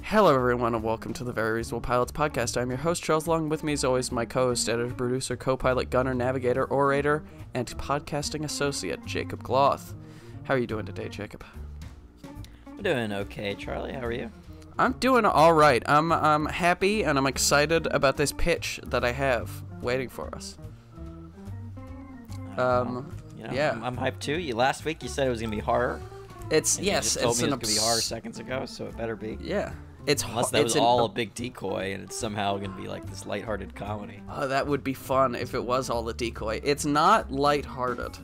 Hello, everyone, and welcome to the Very Reasonable Pilots Podcast. I'm your host, Charles. Along with me, as always, my co-host, editor, producer, co-pilot, gunner, navigator, orator, and podcasting associate, Jacob Gloth. How are you doing today, Jacob? I'm doing okay, Charlie. How are you? I'm doing all right. I'm happy, and I'm excited about this pitch that I have waiting for us. Yeah. I'm hyped too. Last week you said it was gonna be horror. It's and yes, you just told it's me an it was gonna be horror seconds ago, so it better be. Yeah, it's unless that was all a big decoy, and it's somehow gonna be like this lighthearted comedy. Oh, that would be fun if it was all a decoy. It's not lighthearted.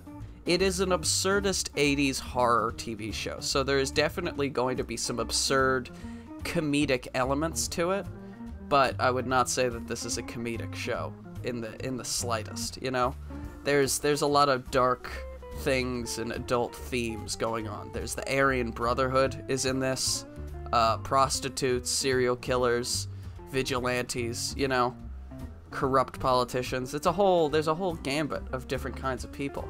It is an absurdist 80s horror TV show, so there is definitely going to be some absurd comedic elements to it, but I would not say that this is a comedic show in the slightest, you know? There's a lot of dark things and adult themes going on. There's the Aryan Brotherhood is in this, prostitutes, serial killers, vigilantes, you know, corrupt politicians. There's a whole gambit of different kinds of people.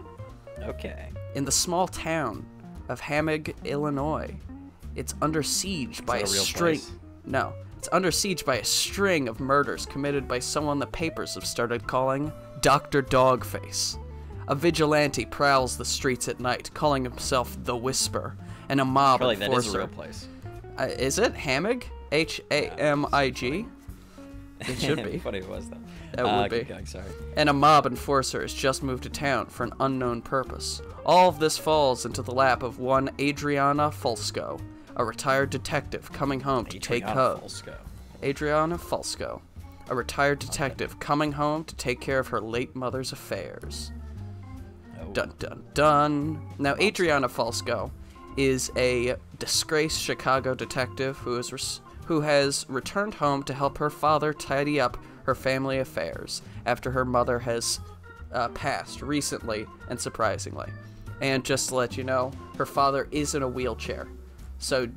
Okay. In the small town of Hamig, Illinois, it's under siege by a string. No, it's under siege by a string of murders committed by someone the papers have started calling Dr. Dogface. A vigilante prowls the streets at night, calling himself the Whisper, and a mob enforcer. That is a real place. Is it Hamig? Hamig? It should be. Funny if it was though. That would be. Going, sorry. And a mob enforcer has just moved to town for an unknown purpose. All of this falls into the lap of one Adriana Falsco, a retired detective coming home to take care. Adriana Falsco, a retired detective coming home to take care of her late mother's affairs. Oh. Dun dun dun. Now, Adriana Falsco is a disgraced Chicago detective who has returned home to help her father tidy up her family affairs after her mother has passed recently and surprisingly. And just to let you know, her father is in a wheelchair. So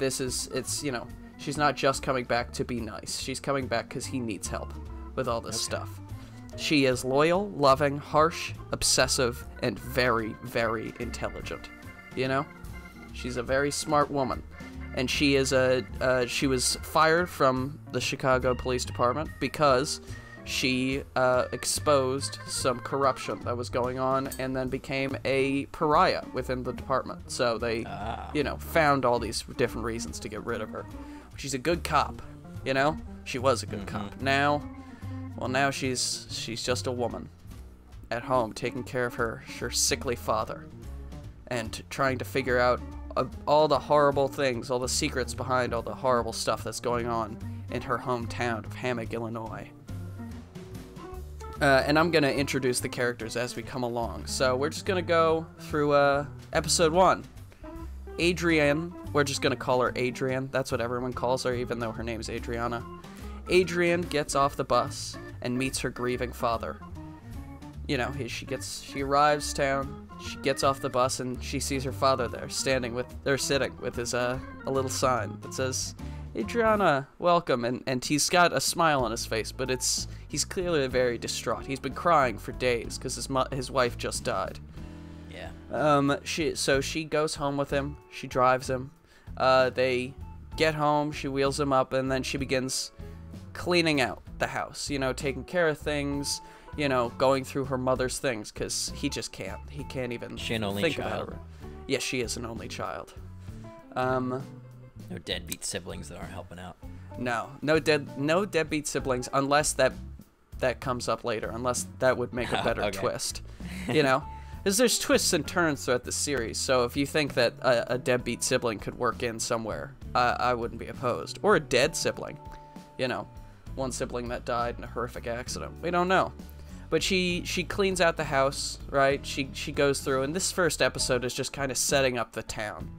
she's not just coming back to be nice. She's coming back because he needs help with all this stuff. She is loyal, loving, harsh, obsessive, and very, very intelligent. You know? She's a very smart woman. And she was fired from the Chicago Police Department because she exposed some corruption that was going on and then became a pariah within the department. So they, found all these different reasons to get rid of her. She's a good cop, you know? She was a good cop. Now she's just a woman at home taking care of her sickly father and trying to figure out all the horrible things, all the secrets behind all the horrible stuff that's going on in her hometown of Hamig, Illinois. And I'm going to introduce the characters as we come along. So we're just going to go through episode 1. Adrienne, we're just going to call her Adrienne. That's what everyone calls her, even though her name's Adriana. Adrienne gets off the bus and meets her grieving father. You know, she arrives town, she gets off the bus, and she sees her father there, sitting with his a little sign that says, Adriana, welcome, and he's got a smile on his face, but he's clearly very distraught. He's been crying for days because his wife just died. Yeah. She goes home with him. She drives him. They get home. She wheels him up, and then she begins cleaning out the house. You know, taking care of things. You know, going through her mother's things because he just can't. He can't even think about her. Yes, she is an only child. No deadbeat siblings that aren't helping out. No deadbeat siblings unless that comes up later. Unless that would make a better twist. You know, because there's twists and turns throughout the series. So if you think that a deadbeat sibling could work in somewhere, I wouldn't be opposed. Or a dead sibling. You know, one sibling that died in a horrific accident. We don't know. But she cleans out the house, right? She goes through, and this first episode is just kind of setting up the town.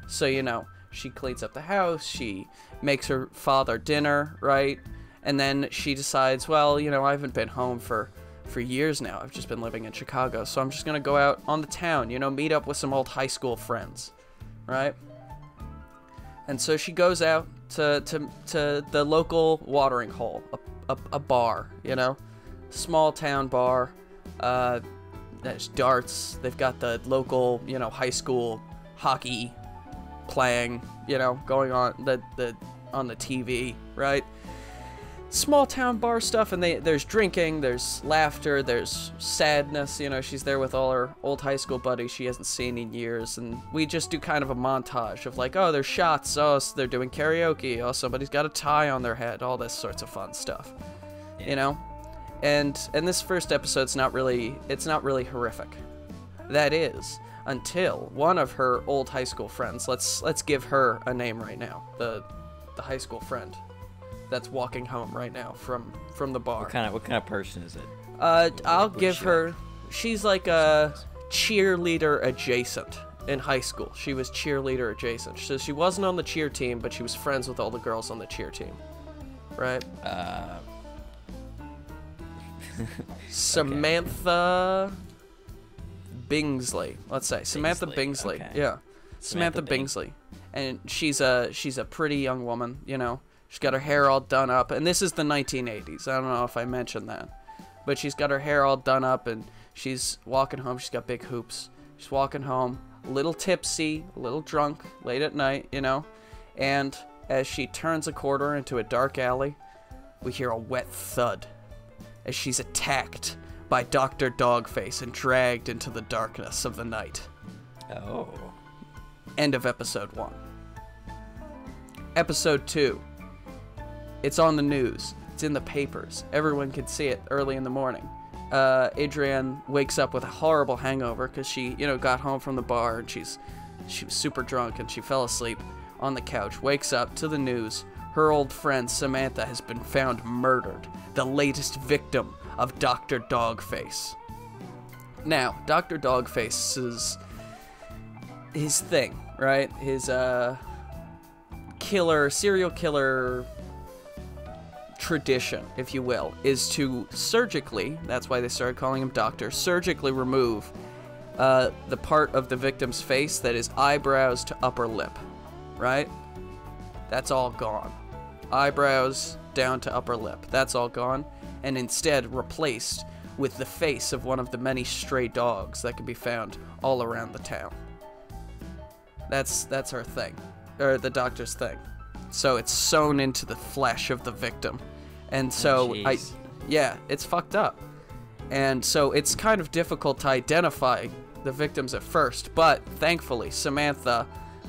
So, you know, she cleans up the house, she makes her father dinner, right? And then she decides, well, you know, I haven't been home for years now. I've just been living in Chicago, so I'm just going to go out on the town, you know, meet up with some old high school friends, right? And so she goes out to the local watering hole, a bar, you know? Small town bar. There's darts. They've got the local, you know, high school hockey playing, you know, going on on the TV, right? Small town bar stuff, and there's drinking, there's laughter, there's sadness. You know, she's there with all her old high school buddies she hasn't seen in years, and we just do kind of a montage of like, oh, there's shots, oh, so they're doing karaoke, oh, somebody's got a tie on their head, all this sorts of fun stuff, you know. And this first episode's not really horrific. That is, until one of her old high school friends, let's give her a name right now, the high school friend that's walking home right now from the bar. What kind of person is it? I'll give her. She's like a cheerleader adjacent in high school. She was cheerleader adjacent. So she wasn't on the cheer team, but she was friends with all the girls on the cheer team, right? Samantha Bingsley. Let's say Samantha Bingsley. Okay. Yeah, Samantha Bingsley, and she's a pretty young woman. You know. She's got her hair all done up, and this is the 1980s. I don't know if I mentioned that, but she's got her hair all done up, and she's walking home. She's got big hoops. She's walking home, a little tipsy, a little drunk, late at night, you know, and as she turns a corner into a dark alley, we hear a wet thud as she's attacked by Dr. Dogface and dragged into the darkness of the night. Oh. End of episode 1. Episode 2. It's on the news. It's in the papers. Everyone can see it early in the morning. Adrienne wakes up with a horrible hangover because she, you know, got home from the bar and she was super drunk and she fell asleep on the couch. Wakes up to the news. Her old friend Samantha has been found murdered. The latest victim of Dr. Dogface. Now, Dr. Dogface's his thing, right? His serial killer tradition, if you will, is to surgically, that's why they started calling him doctor, surgically remove the part of the victim's face that is eyebrows to upper lip, right? That's all gone. Eyebrows down to upper lip, that's all gone, and instead replaced with the face of one of the many stray dogs that can be found all around the town. That's her thing, or the doctor's thing. So it's sewn into the flesh of the victim. And so, yeah, it's fucked up. And so it's kind of difficult to identify the victims at first, but thankfully Samantha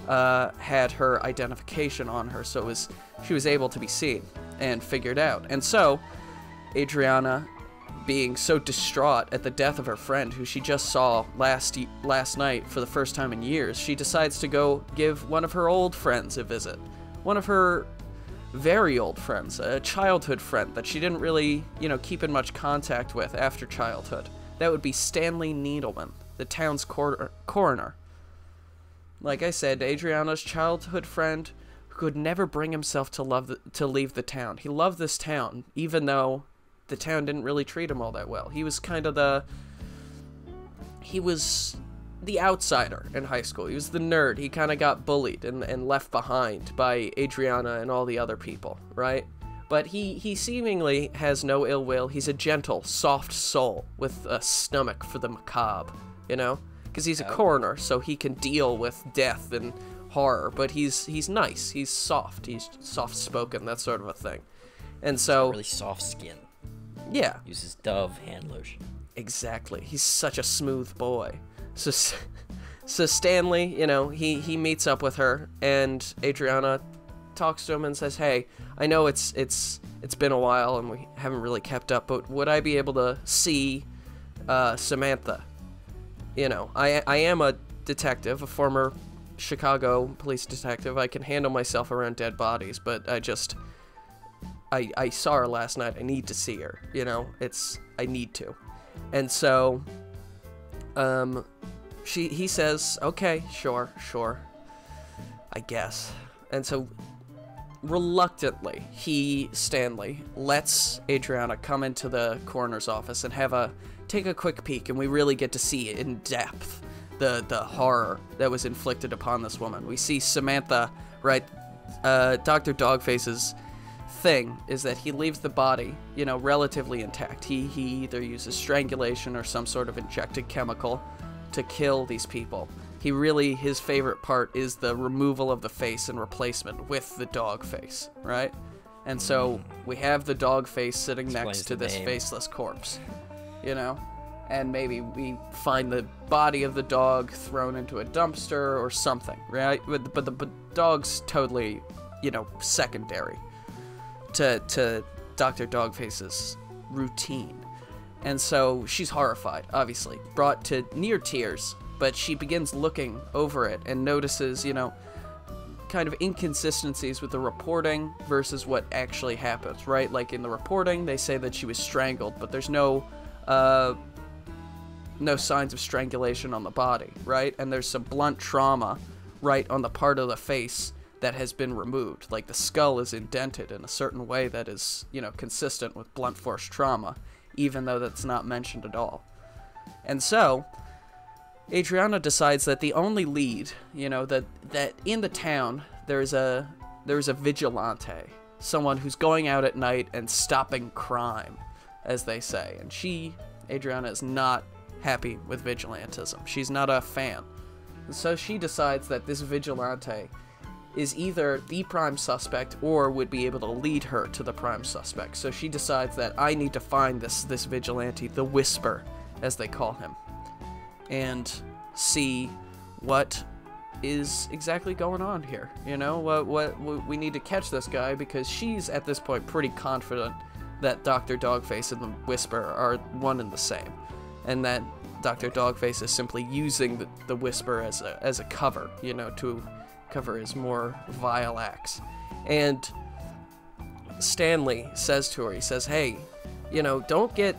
had her identification on her, so she was able to be seen and figured out. And so Adriana, being so distraught at the death of her friend, who she just saw last night for the first time in years, she decides to go give one of her old friends a visit. One of her very old friends, a childhood friend that she didn't really, you know, keep in much contact with after childhood. That would be Stanley Needleman, the town's coroner. Like I said, Adriana's childhood friend who could never bring himself to leave the town. He loved this town, even though the town didn't really treat him all that well. He was kind of the outsider in high school. He was the nerd. He kind of got bullied and left behind by Adriana and all the other people, right? But he seemingly has no ill will. He's a gentle, soft soul with a stomach for the macabre, you know? Because he's a coroner, so he can deal with death and horror, but he's nice. He's soft. He's soft-spoken, that sort of a thing. And so... really soft skin. Yeah. Uses Dove hand lotion. Exactly. He's such a smooth boy. So Stanley, you know, he meets up with her, and Adriana talks to him and says, "Hey, I know it's been a while and we haven't really kept up, but would I be able to see Samantha? You know, I am a detective, a former Chicago police detective. I can handle myself around dead bodies, but I saw her last night. I need to see her, you know? I need to." And so he says, "Okay, sure, I guess." And so reluctantly, Stanley, lets Adriana come into the coroner's office and take a quick peek, and we really get to see in depth the horror that was inflicted upon this woman. We see Samantha, right? Dr. Dogface's thing is that he leaves the body, you know, relatively intact. He either uses strangulation or some sort of injected chemical to kill these people. his favorite part is the removal of the face and replacement with the dog face, right? And so we have the dog face sitting next to this faceless corpse, you know? And maybe we find the body of the dog thrown into a dumpster or something, right? But the dog's totally, you know, secondary to Dr. Dogface's routine. And so she's horrified, obviously, brought to near tears, but she begins looking over it and notices, you know, kind of inconsistencies with the reporting versus what actually happens, right? Like in the reporting, they say that she was strangled, but there's no signs of strangulation on the body, right? And there's some blunt trauma right on the part of the face that has been removed. Like the skull is indented in a certain way that is, you know, consistent with blunt force trauma, even though that's not mentioned at all. And so Adriana decides that the only lead, you know, that in the town there's a vigilante, someone who's going out at night and stopping crime, as they say. And Adriana is not happy with vigilantism. She's not a fan. And so she decides that this vigilante is either the prime suspect or would be able to lead her to the prime suspect. So she decides that I need to find this vigilante, the Whisper, as they call him, and see what is exactly going on here. You know, what we need to catch this guy, because she's at this point pretty confident that Dr. Dogface and the Whisper are one and the same, and that Dr. Dogface is simply using the Whisper as a cover, you know, to cover his more vile acts. And Stanley says to her, he says, hey, you know,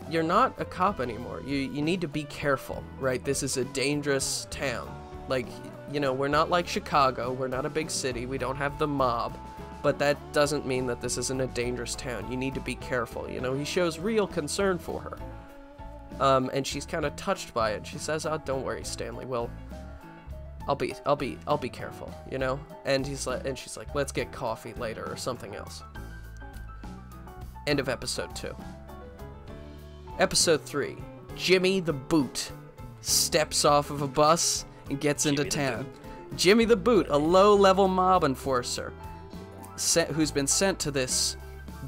you're not a cop anymore. You need to be careful, right? This is a dangerous town. Like, you know, we're not like Chicago. We're not a big city. We don't have the mob. But that doesn't mean that this isn't a dangerous town. You need to be careful. You know, he shows real concern for her. And she's kind of touched by it. She says, oh, don't worry, Stanley. Well, I'll be careful, you know? And she's like, let's get coffee later or something else. End of episode 2. Episode 3. Jimmy the Boot steps off of a bus and gets into town. Jimmy the Boot, a low-level mob enforcer who's been sent to this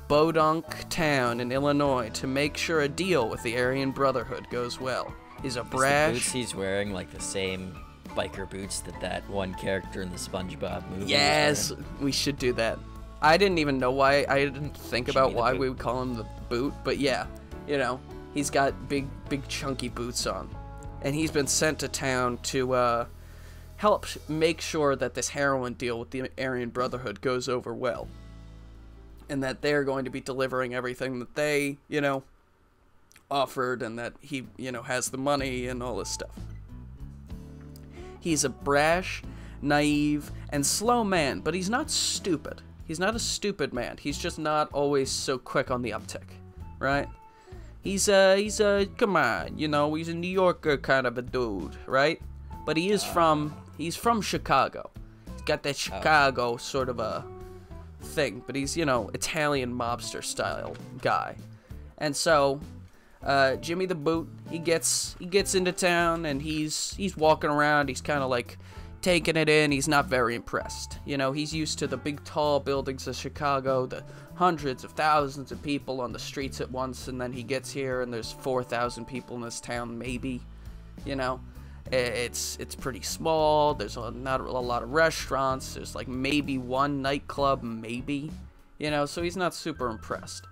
Bodunk town in Illinois to make sure a deal with the Aryan Brotherhood goes well. He's a brash... The boots he's wearing like the same biker boots that one character in the SpongeBob movie. Yes, we should do that. I didn't even know why. I didn't think about why we would call him the Boot, but yeah, you know, he's got big chunky boots on, and he's been sent to town to help make sure that this heroin deal with the Aryan Brotherhood goes over well, and that they're going to be delivering everything that they, you know, offered, and that he, you know, has the money and all this stuff. He's a brash, naive, and slow man, but he's not stupid. He's not a stupid man. He's just not always so quick on the uptick, right? He's come on, you know, he's a New Yorker kind of a dude, right? But he's from Chicago. He's got that Chicago sort of a thing, but he's, you know, Italian mobster style guy. And so Jimmy the Boot, he gets into town, and he's walking around. He's kind of like taking it in. He's not very impressed. You know, he's used to the big tall buildings of Chicago, the hundreds of thousands of people on the streets at once, and then he gets here and there's 4,000 people in this town, maybe. You know, it's pretty small. There's not a lot of restaurants. There's like maybe one nightclub, maybe. You know, so he's not super impressed.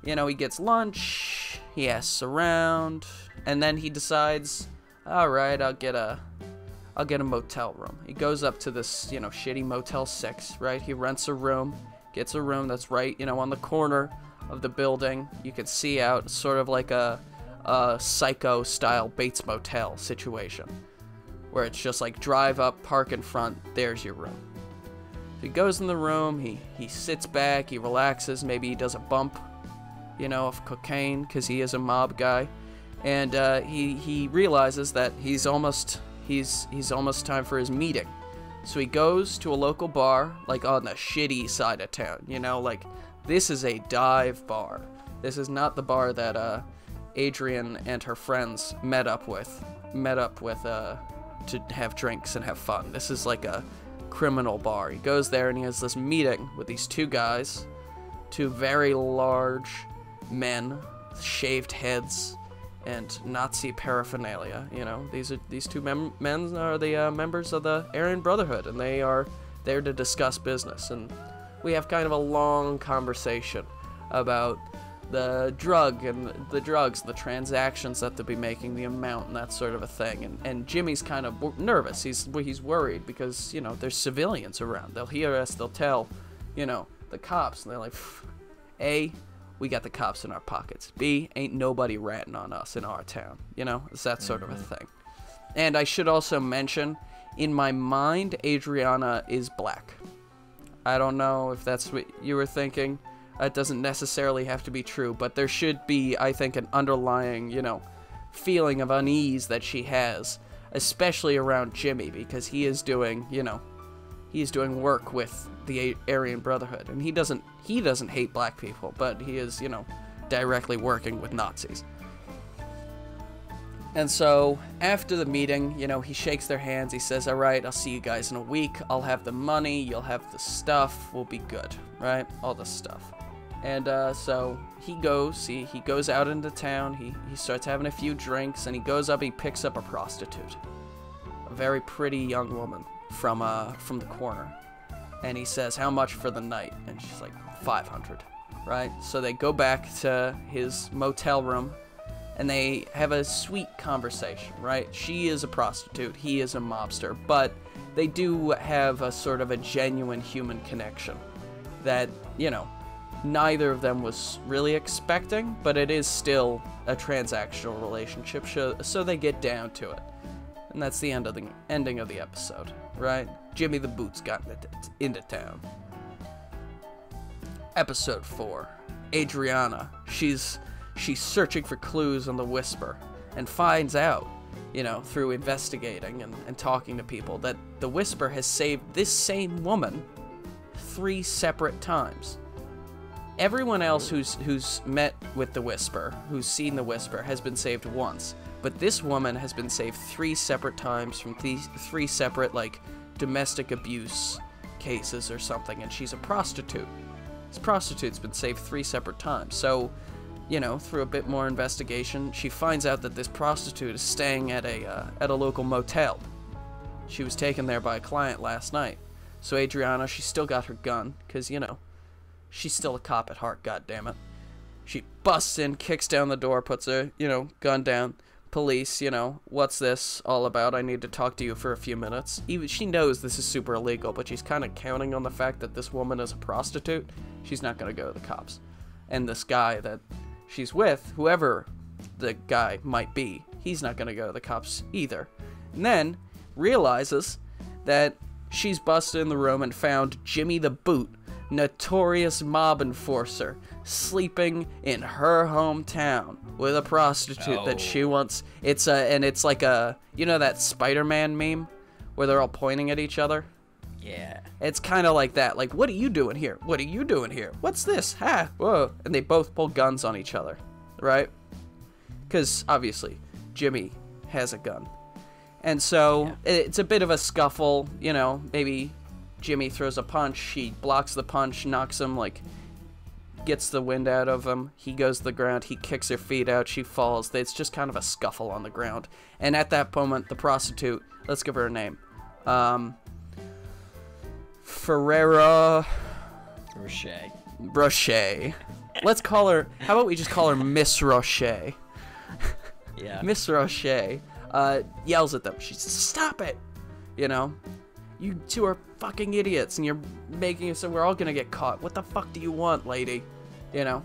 You know, he gets lunch, he asks around, and then he decides, all right, I'll get a motel room. He goes up to this, you know, shitty Motel 6, right? He rents a room, gets a room that's right, you know, on the corner of the building. You can see out, sort of like a Psycho-style Bates Motel situation, where it's just like drive up, park in front, there's your room. So he goes in the room, he sits back, he relaxes, maybe he does a bump, you know, of cocaine, because he is a mob guy, and he realizes that he's almost time for his meeting. So he goes to a local bar, like on the shitty side of town, you know, like this is a dive bar. This is not the bar that Adrian and her friends met up with to have drinks and have fun. This is like a criminal bar. He goes there and he has this meeting with these two guys, two very large men, shaved heads, and Nazi paraphernalia. You know, these two men are the members of the Aryan Brotherhood, and they are there to discuss business. And we have kind of a long conversation about the drugs, the transactions that they'll be making, the amount, and that sort of a thing. And Jimmy's kind of nervous. He's worried because, you know, there's civilians around. They'll hear us. They'll tell, you know, the cops. And they're like, A, we got the cops in our pockets. B, ain't nobody ratting on us in our town. You know, it's that sort of a thing. And I should also mention, in my mind, Adriana is black. I don't know if that's what you were thinking. It doesn't necessarily have to be true, but there should be, I think, an underlying, you know, feeling of unease that she has, especially around Jimmy, because he is doing, you know, he is doing work with the Aryan Brotherhood, and he doesn't hate black people, but he is, you know, directly working with Nazis. And so, after the meeting, you know, he shakes their hands, he says, all right, I'll see you guys in a week, I'll have the money, you'll have the stuff, we'll be good, right? All the stuff. And so he goes out into town, he starts having a few drinks, and he goes up, he picks up a prostitute. A very pretty young woman from the corner. And he says, how much for the night? And she's like, 500, right? So they go back to his motel room, and they have a sweet conversation, right? She is a prostitute, he is a mobster, but they do have a sort of a genuine human connection that, you know, neither of them was really expecting, but it is still a transactional relationship, so they get down to it. And that's the ending of the episode, right? Jimmy the Boots got into town. Episode 4. Adriana. She's searching for clues on the Whisper, and finds out, you know, through investigating and talking to people, that the Whisper has saved this same woman 3 separate times. Everyone else who's met with the Whisper, who's seen the Whisper, has been saved once. But this woman has been saved 3 separate times from 3 separate, like, domestic abuse cases or something, and she's a prostitute. This prostitute's been saved 3 separate times. So, you know, through a bit more investigation, she finds out that this prostitute is staying at a local motel. She was taken there by a client last night. So Adriana, she's still got her gun, because, you know, she's still a cop at heart, goddammit. She busts in, kicks down the door, puts her, you know, gun down. Police, you know, what's this all about? I need to talk to you for a few minutes. Even she knows this is super illegal, but she's kind of counting on the fact that this woman is a prostitute. She's not going to go to the cops. And this guy that she's with, whoever the guy might be, he's not going to go to the cops either. And then realizes that she's busted in the room and found Jimmy the Boot, notorious mob enforcer, sleeping in her hometown with a prostitute that she wants. It's like a, you know, that Spider-Man meme where they're all pointing at each other? Yeah. It's kind of like that. Like, what are you doing here? What are you doing here? What's this? Ha! Whoa! And they both pull guns on each other, right? Because obviously Jimmy has a gun, and so it's a bit of a scuffle. You know, maybe Jimmy throws a punch, she blocks the punch, knocks him, like, gets the wind out of him, he goes to the ground, he kicks her feet out, she falls. It's just kind of a scuffle on the ground. And at that moment, the prostitute, let's give her a name, Ferrera Rocher. Let's call her, how about we just call her Miss Rocher? Yeah. Miss Rocher yells at them. She says, stop it! You know? You two are fucking idiots, and you're making it so we're all gonna get caught. What the fuck do you want, lady? You know?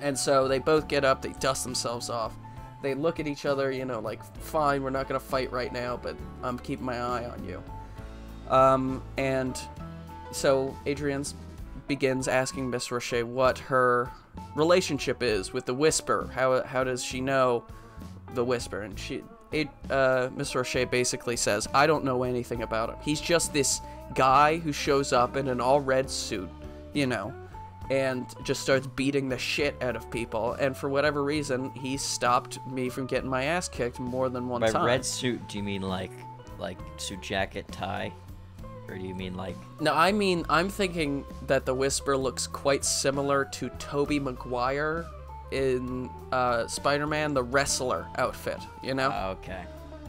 And so they both get up, they dust themselves off. They look at each other, you know, like, fine, we're not gonna fight right now, but I'm keeping my eye on you. And so Adrian begins asking Miss Rocher what her relationship is with the Whisper. How does she know the Whisper? And Miss Rocher basically says, I don't know anything about him. He's just this guy who shows up in an all-red suit, you know, and just starts beating the shit out of people. And for whatever reason, he stopped me from getting my ass kicked more than one time. By red suit, do you mean like like suit jacket tie? Or do you mean like... No, I mean, I'm thinking that the Whisper looks quite similar to Tobey Maguire in Spider-Man, the wrestler outfit, you know? Okay.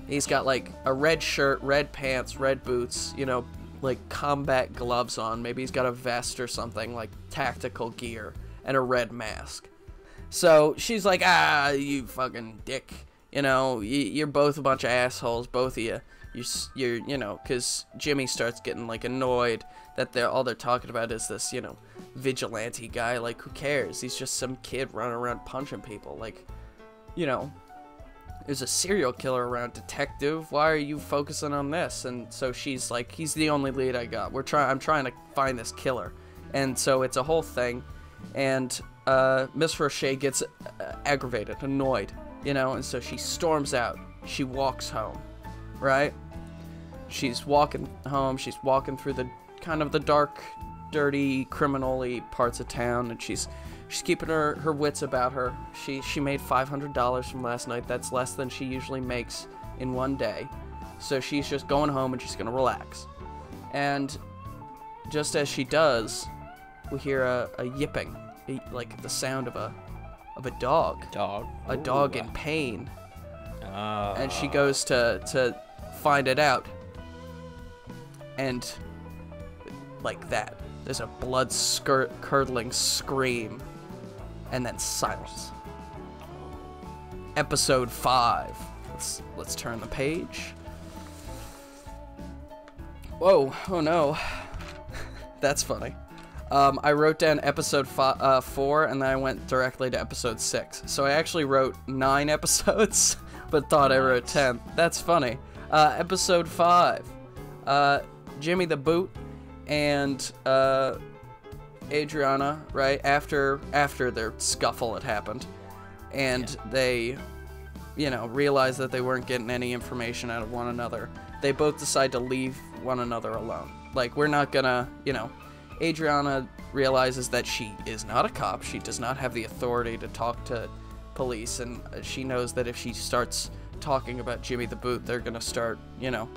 He's got, like, a red shirt, red pants, red boots, you know, like, combat gloves on. Maybe he's got a vest or something, like, tactical gear, and a red mask. So, she's like, you fucking dick. You know, you're both a bunch of assholes, both of you. You're you know, because Jimmy starts getting, like, annoyed that all they're talking about is this, you know, vigilante guy. Like, who cares? He's just some kid running around punching people. Like, you know, there's a serial killer around, detective. Why are you focusing on this? And so she's like, he's the only lead I got. I'm trying to find this killer. And so it's a whole thing. And Miss Roche gets aggravated, annoyed, you know, and so she storms out. She walks home. Right? She's walking home, she's walking through the kind of the dark, dirty, criminal-y parts of town, and she's keeping her wits about her. She made $500 from last night. That's less than she usually makes in one day. So she's just going home and she's gonna relax. And just as she does, we hear a yipping, like the sound of a dog. A dog in pain. And she goes to find it out, and like that, there's a blood-curdling scream, and then silence. Episode 5. Let's turn the page. Whoa! Oh no, that's funny. I wrote down episode 4, and then I went directly to episode 6. So I actually wrote 9 episodes, but thought I wrote 10. That's funny. Episode 5. Jimmy the Boot and Adriana, right, after their scuffle had happened, and they, you know, realized that they weren't getting any information out of one another. They both decide to leave one another alone. Like, we're not gonna, you know, Adriana realizes that she is not a cop. She does not have the authority to talk to police, and she knows that if she starts talking about Jimmy the Boot, they're gonna start, you know,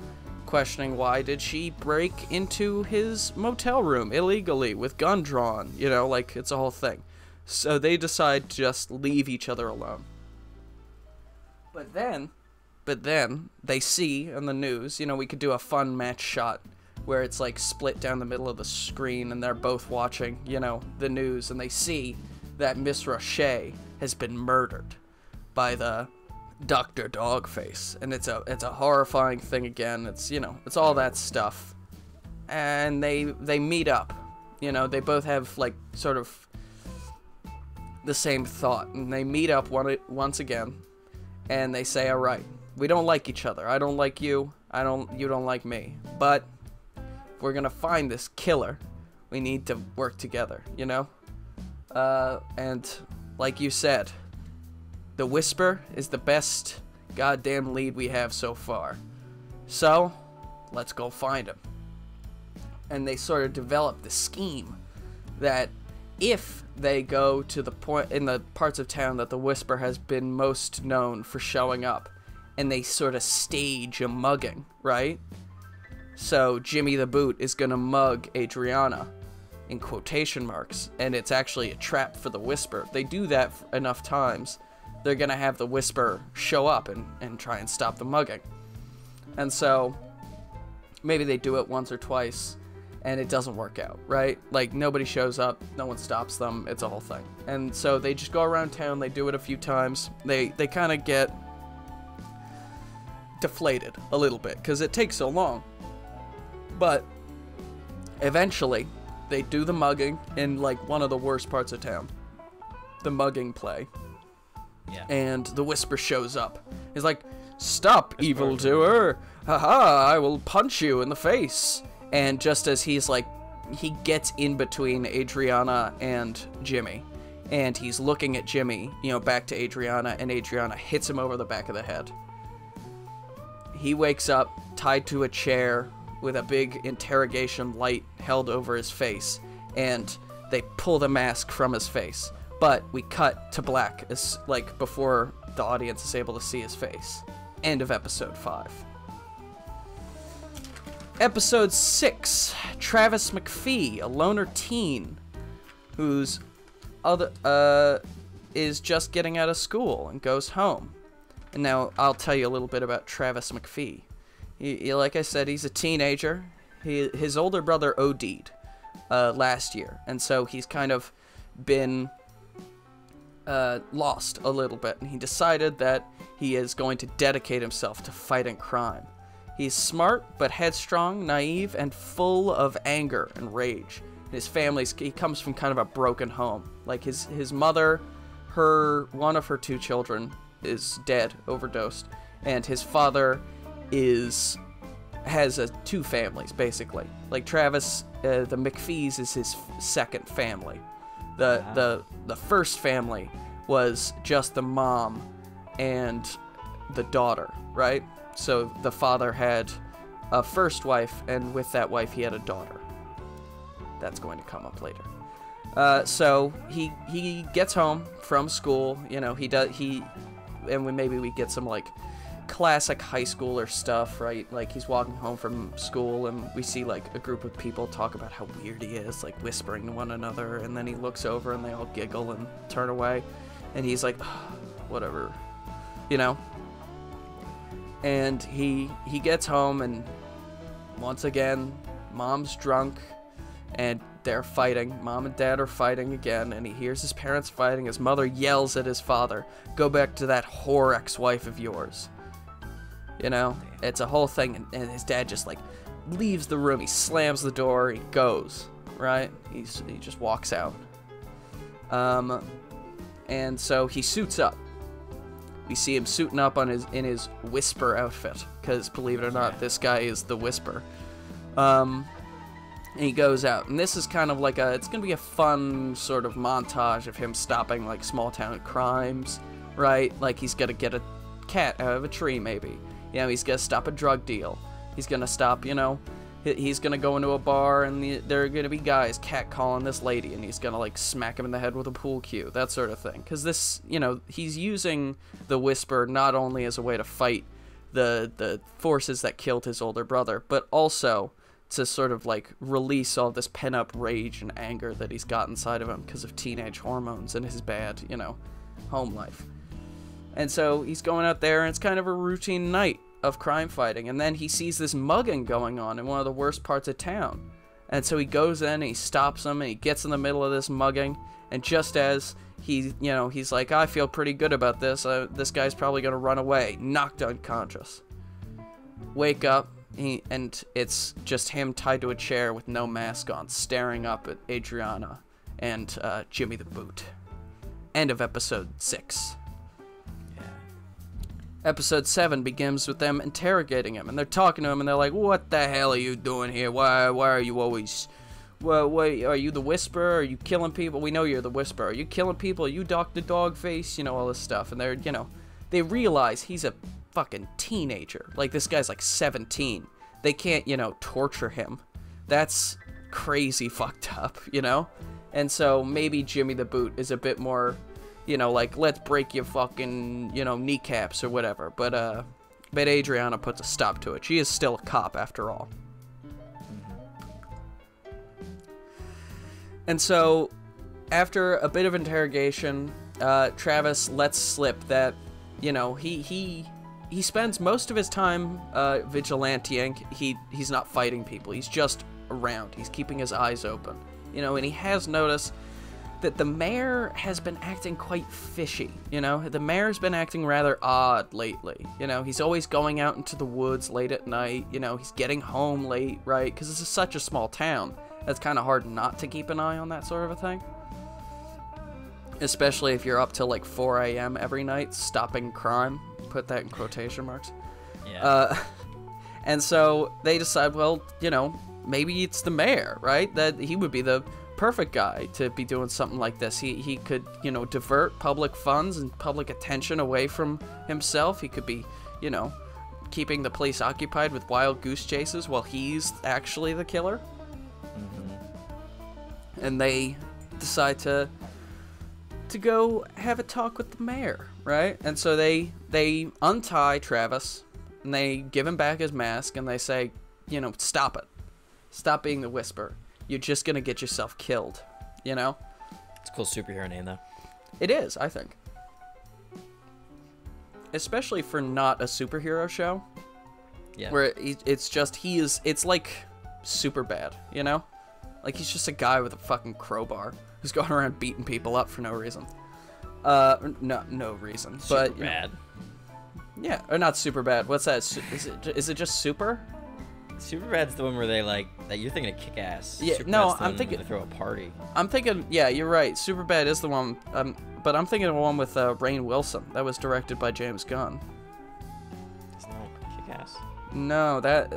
questioning why did she break into his motel room illegally with gun drawn, you know, like, it's a whole thing. So they decide to just leave each other alone. But then they see in the news, you know, we could do a fun match shot where it's like split down the middle of the screen and they're both watching, you know, the news, and they see that Miss Roche has been murdered by the Dr. Dogface, and it's a horrifying thing again. It's, you know, it's all that stuff. And they meet up. You know, they both have, like, sort of the same thought, and they meet up once again, and they say, all right, we don't like each other. I don't like you. You don't like me. But if we're gonna find this killer, we need to work together, you know? And like you said, the Whisper is the best goddamn lead we have so far. So, let's go find him. And they sort of develop the scheme that if they go to the point in the parts of town that the Whisper has been most known for showing up, and they sort of stage a mugging, right? So Jimmy the Boot is gonna mug Adriana, in quotation marks, and it's actually a trap for the Whisper. If they do that enough times, they're gonna have the Whisper show up and try and stop the mugging. And so maybe they do it once or twice and it doesn't work out, right? Like, nobody shows up, no one stops them, it's a whole thing. And so they just go around town, they do it a few times, they kind of get deflated a little bit because it takes so long. But eventually they do the mugging in, like, one of the worst parts of town, the mugging play. Yeah. And the Whisper shows up. He's like, "Stop, evildoer! Haha, I will punch you in the face." And just as he's like, he gets in between Adriana and Jimmy, and he's looking at Jimmy, you know, back to Adriana, and Adriana hits him over the back of the head. He wakes up tied to a chair with a big interrogation light held over his face, and they pull the mask from his face. But we cut to black, as like before the audience is able to see his face. End of episode 5. Episode 6, Travis McPhee, a loner teen who's is just getting out of school and goes home. And now I'll tell you a little bit about Travis McPhee. He like I said, he's a teenager. His older brother OD'd last year, and so he's kind of been lost a little bit, and he decided that he is going to dedicate himself to fighting crime. He's smart, but headstrong, naive, and full of anger and rage. His he comes from kind of a broken home. Like his mother, one of her 2 children is dead, overdosed, and his father has 2 families, basically. Like Travis, the McPhees is his second family. The first family was just the mom and the daughter, right? So the father had a first wife, and with that wife he had a daughter. That's going to come up later. So he gets home from school, you know, maybe we get some like classic high schooler stuff, right? Like he's walking home from school and we see like a group of people talk about how weird he is, like whispering to one another, and then he looks over and they all giggle and turn away, and he's like, whatever, you know? And he gets home, and once again, mom's drunk and they're fighting. Mom and dad are fighting again, and he hears his parents fighting. His mother yells at his father, "Go back to that whore ex-wife of yours." You know, it's a whole thing, and his dad just like leaves the room. He slams the door. He goes, right? He just walks out. And so he suits up. We see him suiting up in his Whisper outfit, because believe it or not, this guy is the Whisper. And he goes out, and this is kind of like it's gonna be a fun sort of montage of him stopping like small town crimes, right? Like he's gonna get a cat out of a tree, maybe. You know, he's gonna stop a drug deal. He's gonna stop, you know, he's gonna go into a bar, and there are gonna be guys catcalling this lady, and he's gonna like smack him in the head with a pool cue, that sort of thing. Because this, you know, he's using the Whisper not only as a way to fight the forces that killed his older brother, but also to sort of like release all this pent-up rage and anger that he's got inside of him because of teenage hormones and his bad, you know, home life. And so he's going out there, and it's kind of a routine night of crime fighting, and then he sees this mugging going on in one of the worst parts of town. And so he goes in, and he stops him, and he gets in the middle of this mugging, and just as he's like, I feel pretty good about this, this guy's probably gonna run away, knocked unconscious. Wake up, and it's just him tied to a chair with no mask on, staring up at Adriana and Jimmy the Boot. End of episode 6. Episode 7 begins with them interrogating him, and they're talking to him, and they're like, "What the hell are you doing here? Why are you always... Well, are you the Whisperer? Are you killing people? We know you're the Whisperer. Are you killing people? Are you Dr. Dogface?" You know, all this stuff. And they're, you know, they realize he's a fucking teenager. Like, this guy's like 17. They can't, you know, torture him. That's crazy fucked up, you know? And so maybe Jimmy the Boot is a bit more... You know, like, let's break your fucking, you know, kneecaps or whatever. But Adriana puts a stop to it. She is still a cop, after all. And so, after a bit of interrogation, Travis lets slip that, you know, he spends most of his time vigilanteing. He's not fighting people. He's just around. He's keeping his eyes open. You know, and he has noticed that the mayor has been acting quite fishy, you know? The mayor's been acting rather odd lately, you know? He's always going out into the woods late at night, you know? He's getting home late, right? Because this is such a small town. It's kind of hard not to keep an eye on that sort of a thing. Especially if you're up till like 4 a.m. every night, stopping crime. Put that in quotation marks. Yeah. And so they decide, well, you know, maybe it's the mayor, right? That he would be the perfect guy to be doing something like this. He could, you know, divert public funds and public attention away from himself. He could be, you know, keeping the police occupied with wild goose chases while he's actually the killer. Mm-hmm. And they decide to go have a talk with the mayor, right? And so they untie Travis, and they give him back his mask, and they say, you know, stop it. Stop being the Whisper. You're just gonna get yourself killed, you know? It's a cool superhero name, though. It is, I think. Especially for not a superhero show. Yeah. Where it's like Superbad, you know? Like, he's just a guy with a fucking crowbar who's going around beating people up for no reason. No reason. But bad. Yeah, or not Superbad. What's that? Is it just Super? Superbad's the one where they like that. You're thinking of Kick-Ass. Yeah, Superbad's no, the I'm one thinking. where they throw a party. I'm thinking. Yeah, you're right. Superbad is the one. But I'm thinking of one with Rainn Wilson. That was directed by James Gunn. It's not Kick-Ass. No, that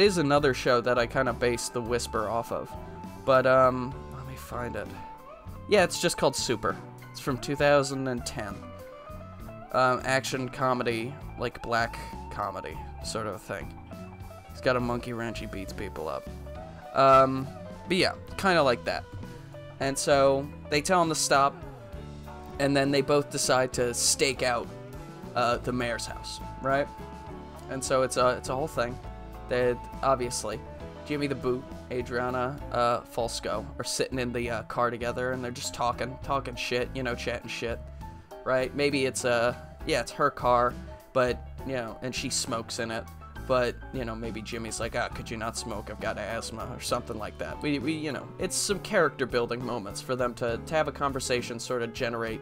is another show that I kind of based The Whisper off of. But let me find it. Yeah, it's just called Super. It's from 2010. Action comedy, like black comedy sort of a thing. He's got a monkey wrench, he beats people up. But yeah, kind of like that. And so they tell him to stop, and then they both decide to stake out the mayor's house, right? And so it's a whole thing. That obviously Jimmy the Boot, Adriana Falsco are sitting in the car together, and they're just talking shit, you know, chatting shit, right? Maybe it's it's her car, but you know, and she smokes in it. But, you know, maybe Jimmy's like, could you not smoke? I've got asthma, or something like that. We you know, it's some character building moments for them to have a conversation, sort of generate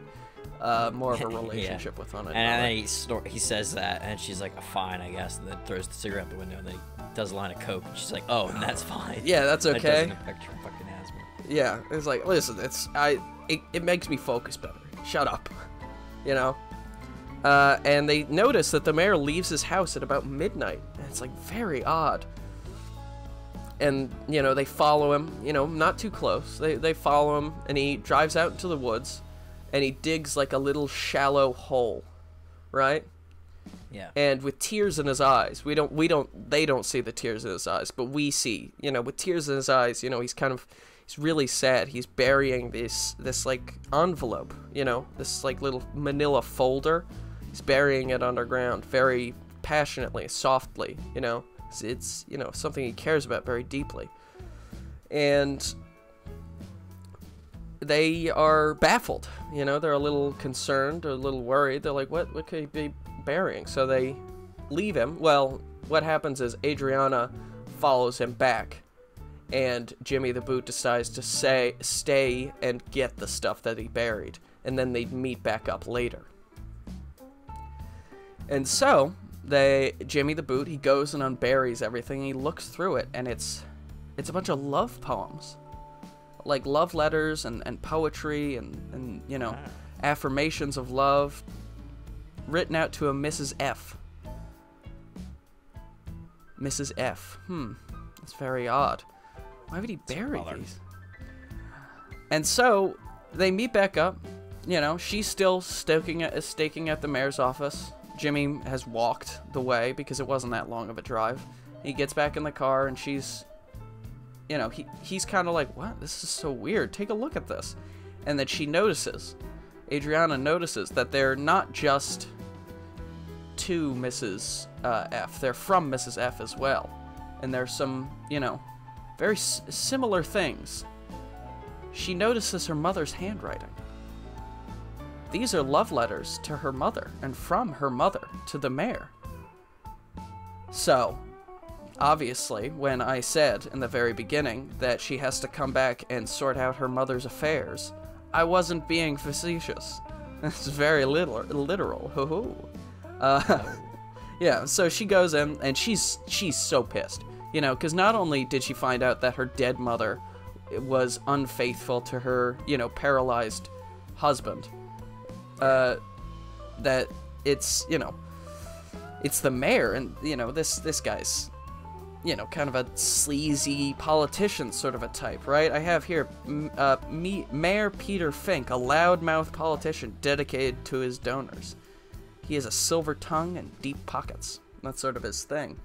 more of a relationship with one another. And then he says that, and she's like, fine, I guess, and then throws the cigarette out the window, and then he does a line of coke, and she's like, oh, and that's fine. Yeah, that's okay. That doesn't affect your fucking asthma. Yeah, it's like, listen, it makes me focus better. Shut up, you know? And they notice that the mayor leaves his house at about midnight. And it's like very odd. And, you know, they follow him, you know, not too close. They follow him, and he drives out into the woods, and he digs like a little shallow hole, right? Yeah. And with tears in his eyes, they don't see the tears in his eyes, but we see, you know, with tears in his eyes, you know, he's really sad. He's burying this like envelope, you know, this like little manila folder. He's burying it underground very passionately, softly, you know. It's, you know, something he cares about very deeply. And they are baffled, you know. They're a little concerned, or a little worried. They're like, what could he be burying? So they leave him. Well, what happens is Adriana follows him back, and Jimmy the Boot decides to stay and get the stuff that he buried, and then they'd meet back up later. And so Jimmy the Boot, he goes and unburies everything. He looks through it, and it's a bunch of love poems, like love letters and poetry and you know, affirmations of love written out to a Mrs. F. Mrs. F. That's very odd. Why would he bury these? And so they meet back up. You know, she's still staking at the mayor's office. Jimmy has walked the way because it wasn't that long of a drive. He gets back in the car, and she's, you know, he's kind of like, what? This is so weird. Take a look at this. And then Adriana notices that they're not just to Mrs. F. They're from Mrs. F as well. And there's some, you know, very similar things. She notices her mother's handwriting. These are love letters to her mother, and from her mother to the mayor. So, obviously, when I said in the very beginning that she has to come back and sort out her mother's affairs, I wasn't being facetious. It's very literal. Hoo-hoo. Yeah, so she goes in, and she's so pissed. You know, because not only did she find out that her dead mother was unfaithful to her, you know, paralyzed husband, that it's, you know, it's the mayor, and, you know, this guy's, you know, kind of a sleazy politician sort of a type, right? I have here, Mayor Peter Fink, a loudmouth politician dedicated to his donors. He has a silver tongue and deep pockets. That's sort of his thing.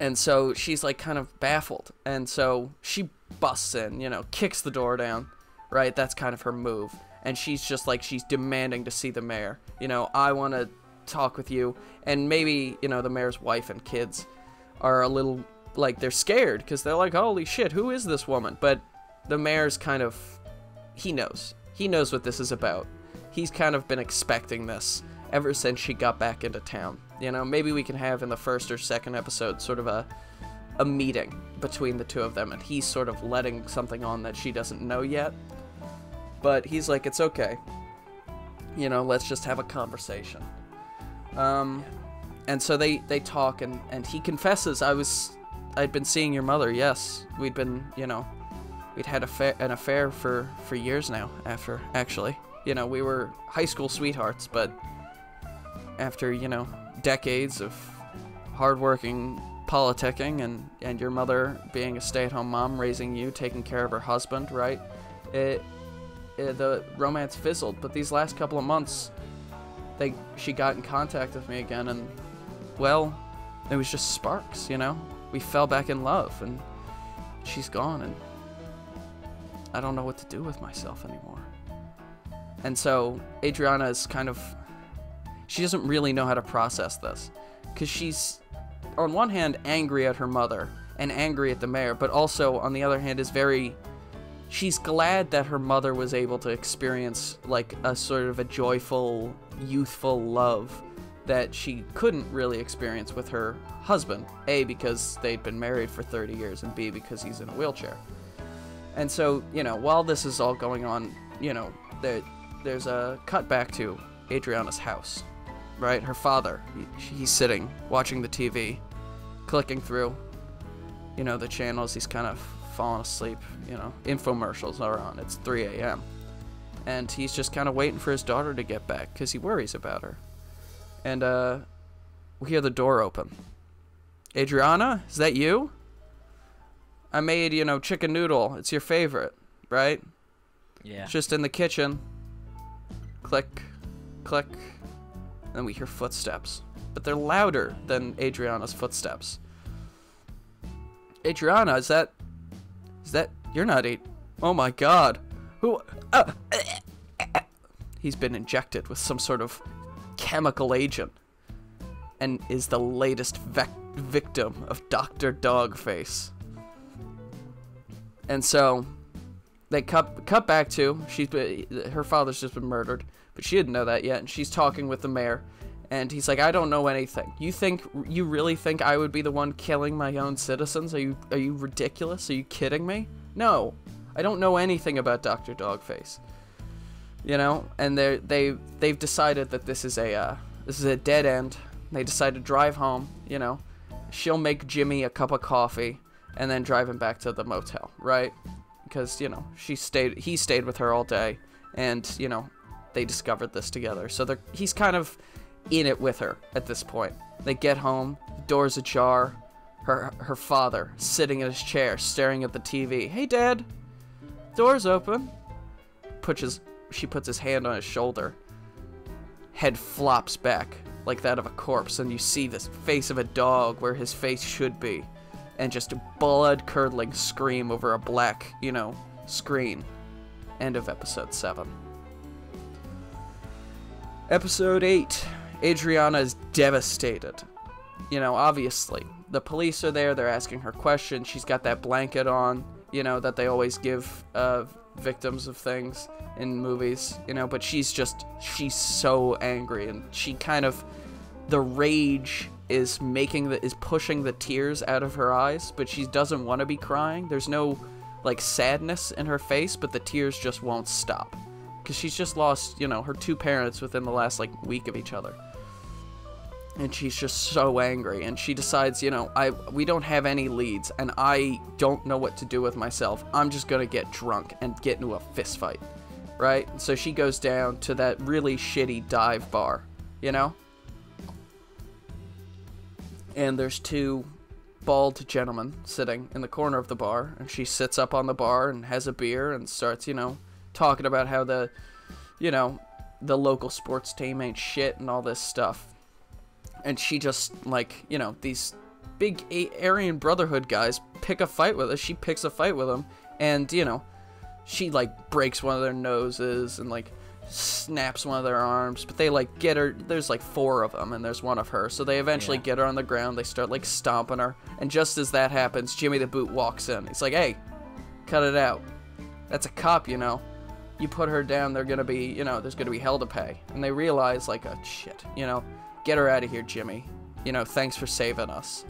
And so she's like kind of baffled. And so she busts in, you know, kicks the door down, right? That's kind of her move. And she's just like, she's demanding to see the mayor. You know, I want to talk with you. And maybe, you know, the mayor's wife and kids. are a little, like, they're scared because they're like, holy shit, who is this woman? But the mayor's kind of, he knows what this is about. He's kind of been expecting this ever since she got back into town. You know, maybe we can have in the first or second episode sort of a meeting between the two of them, and he's sort of letting something on that she doesn't know yet. But he's like, it's okay. You know, let's just have a conversation. And so they talk, and he confesses, I'd been seeing your mother, yes. We'd been, you know, we'd had an affair for years now, actually. You know, we were high school sweethearts, but after, you know, decades of hardworking politicking and your mother being a stay-at-home mom, raising you, taking care of her husband, right? The romance fizzled, but these last couple of months, she got in contact with me again, and, well, it was just sparks, you know? We fell back in love, and she's gone, and I don't know what to do with myself anymore. And so Adriana is kind of, she doesn't really know how to process this, because she's, on one hand, angry at her mother and angry at the mayor, but also, on the other hand, she's glad that her mother was able to experience, like, a sort of a joyful, youthful love that she couldn't really experience with her husband. A, because they'd been married for 30 years, and B, because he's in a wheelchair. And so, you know, while this is all going on, you know, there's a cut back to Adriana's house, right? Her father, he's sitting, watching the TV, clicking through, you know, the channels. He's kind of falling asleep, you know, infomercials are on. It's 3 a.m. And he's just kind of waiting for his daughter to get back because he worries about her. And we hear the door open. Adriana, is that you? I made, you know, chicken noodle. It's your favorite, right? Yeah. It's just in the kitchen. Click, click. Then we hear footsteps. But they're louder than Adriana's footsteps. Adriana, is that... You're not oh my god. Who... He's been injected with some sort of chemical agent. And is the latest victim of Dr. Dogface. And so... They cut back to, her father's just been murdered, but she didn't know that yet, and she's talking with the mayor, and he's like, I don't know anything. You really think I would be the one killing my own citizens? Are you ridiculous? Are you kidding me? No, I don't know anything about Dr. Dogface. You know, and they've decided that this is a dead end. They decide to drive home, you know. She'll make Jimmy a cup of coffee, and then drive him back to the motel, right? Because, you know, he stayed with her all day, and, you know, they discovered this together. So he's kind of in it with her at this point. They get home, the door's ajar, her father sitting in his chair, staring at the TV. Hey, Dad, door's open. She puts his hand on his shoulder. Head flops back like that of a corpse, and you see this face of a dog where his face should be. And just a blood-curdling scream over a black, you know, screen. End of episode 7. Episode 8. Adriana is devastated. You know, obviously. The police are there, they're asking her questions. She's got that blanket on, you know, that they always give victims of things in movies, you know, but she's so angry, and she kind of, the rage is pushing the tears out of her eyes, but she doesn't want to be crying. There's no, like, sadness in her face, but the tears just won't stop. Because she's just lost, you know, her 2 parents within the last, like, week of each other. And she's just so angry, and she decides, you know, we don't have any leads, and I don't know what to do with myself. I'm just gonna get drunk and get into a fist fight, right? So she goes down to that really shitty dive bar, you know? And there's 2 bald gentlemen sitting in the corner of the bar, and she sits up on the bar and has a beer and starts, you know, talking about how the local sports team ain't shit and all this stuff. And she just, like, you know, these big Aryan Brotherhood guys pick a fight with her. She picks a fight with them, and, you know, she, like, breaks one of their noses and, like, snaps one of their arms, but they like get her. There's like 4 of them, and there's one of her. So they eventually get her on the ground. They start like stomping her, and just as that happens, Jimmy the Boot walks in. He's like, "Hey, cut it out. That's a cop, you know. You put her down, they're gonna be, you know, there's gonna be hell to pay." And they realize like, "Oh shit, you know, get her out of here, Jimmy. You know, thanks for saving us.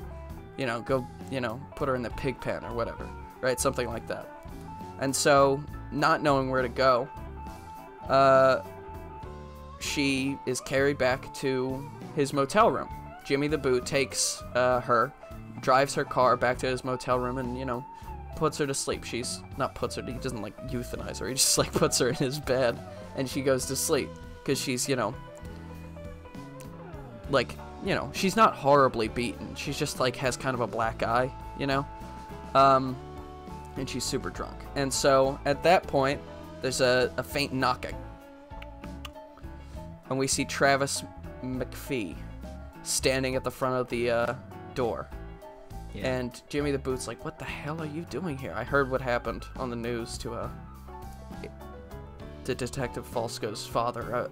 You know, go, you know, put her in the pig pen or whatever, right? Something like that." And so, not knowing where to go, she is carried back to his motel room. Jimmy the Boot takes her, drives her car back to his motel room, and, you know, puts her to sleep. She's not puts her. He doesn't like euthanize her. He just like puts her in his bed, and she goes to sleep because she's, you know, like, you know, she's not horribly beaten. She's just like has kind of a black eye, you know, and she's super drunk. And so at that point, there's a faint knocking, and we see Travis McPhee standing at the front of the door. Yeah. And Jimmy the Boot's like, "What the hell are you doing here? I heard what happened on the news to Detective Falsco's father.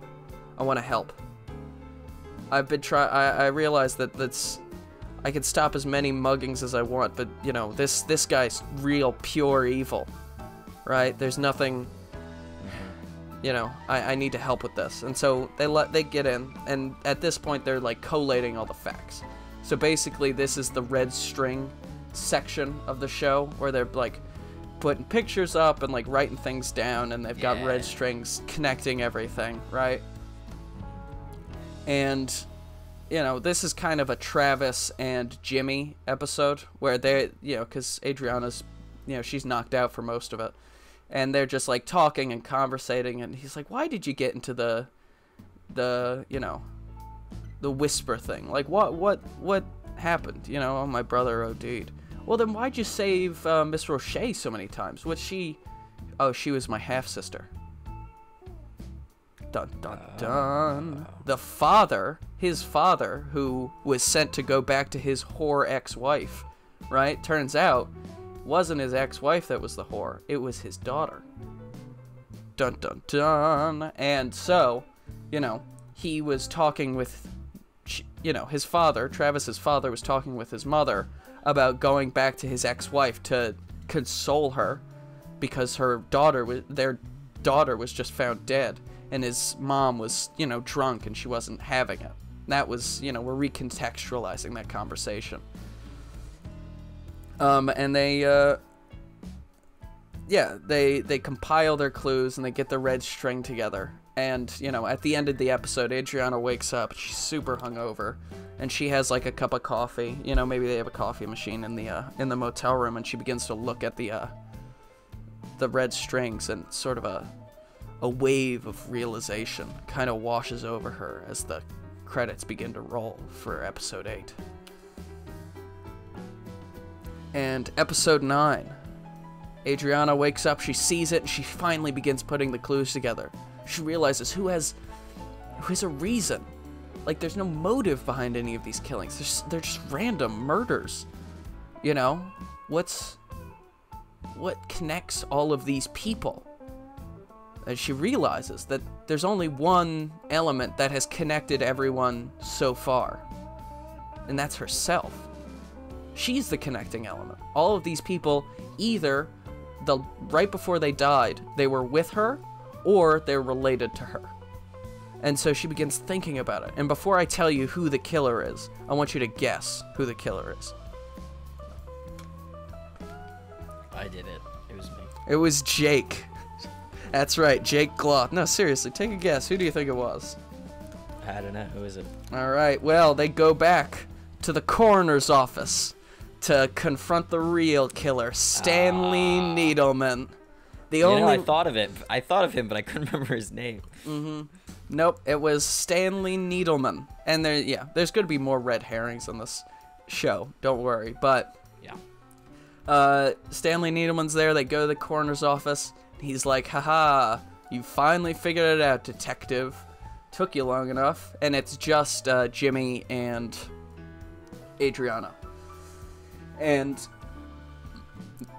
I want to help. I've been I realize that I can stop as many muggings as I want, but you know, this guy's real pure evil, right? There's nothing, you know, I need to help with this." And so they get in, and at this point they're like collating all the facts. So basically this is the red string section of the show where they're like putting pictures up and like writing things down, and they've got red strings connecting everything, right? And, you know, this is kind of a Travis and Jimmy episode where they, you know, because Adriana's, you know, she's knocked out for most of it. And they're just, like, talking and conversating. And he's like, "Why did you get into the you know, the whisper thing? Like, what happened? You know, oh, my brother OD'd. Well, then why'd you save Miss Roche so many times? Was she... Oh, she was my half-sister." Dun, dun, dun. The father, his father, who was sent to go back to his whore ex-wife, right? Turns out, wasn't his ex-wife that was the whore. It was his daughter. Dun, dun, dun. And so, you know, he was talking with, you know, his father, Travis's father, was talking with his mother about going back to his ex-wife to console her because her daughter was, their daughter was just found dead. And his mom was, you know, drunk and she wasn't having it. That was, you know, we're recontextualizing that conversation. And they compile their clues and they get the red string together. And, you know, at the end of the episode, Adriana wakes up. She's super hungover, and she has like a cup of coffee. You know, maybe they have a coffee machine in the motel room, and she begins to look at the red strings, and sort of a wave of realization kind of washes over her as the credits begin to roll for episode 8. And episode 9, Adriana wakes up, she sees it, and she finally begins putting the clues together. She realizes who has a reason. Like, there's no motive behind any of these killings. They're just random murders. You know? What connects all of these people? And she realizes that there's only one element that has connected everyone so far. And that's herself. She's the connecting element. All of these people, either right before they died, they were with her, or they're related to her. And so she begins thinking about it. And before I tell you who the killer is, I want you to guess who the killer is. I did it. It was me. It was Jake. That's right, Jake Gloth. No, seriously, take a guess. Who do you think it was? I don't know. Who is it? All right, well, they go back to the coroner's office to confront the real killer, Stanley Needleman. I thought of it. I thought of him, but I couldn't remember his name. Mm-hmm. Nope, it was Stanley Needleman. And there's going to be more red herrings on this show. Don't worry. But yeah, Stanley Needleman's there. They go to the coroner's office. He's like, "Haha, you finally figured it out, detective. Took you long enough." And it's just Jimmy and Adriana. And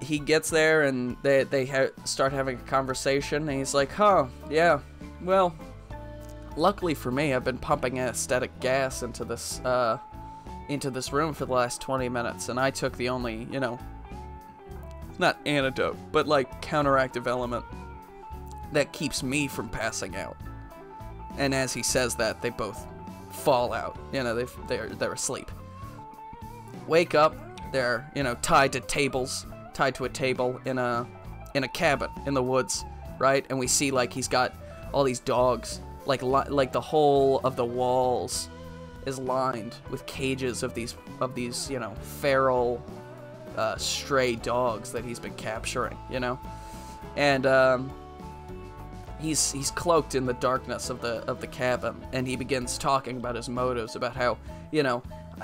he gets there, and they start having a conversation. And he's like, "Huh, yeah, Well, luckily for me, I've been pumping anesthetic gas into this room for the last 20 minutes, and I took the only, you know, not antidote, but like counteractive element that keeps me from passing out. And as he says that, they both fall out. You know, they're asleep. Wake up, they're, you know, tied to a table in a cabin in the woods, right? And we see like he's got all these dogs, like the whole of the walls is lined with cages of these you know, feral stray dogs that he's been capturing, you know. And he's cloaked in the darkness of the cabin, and he begins talking about his motives, about how, you know,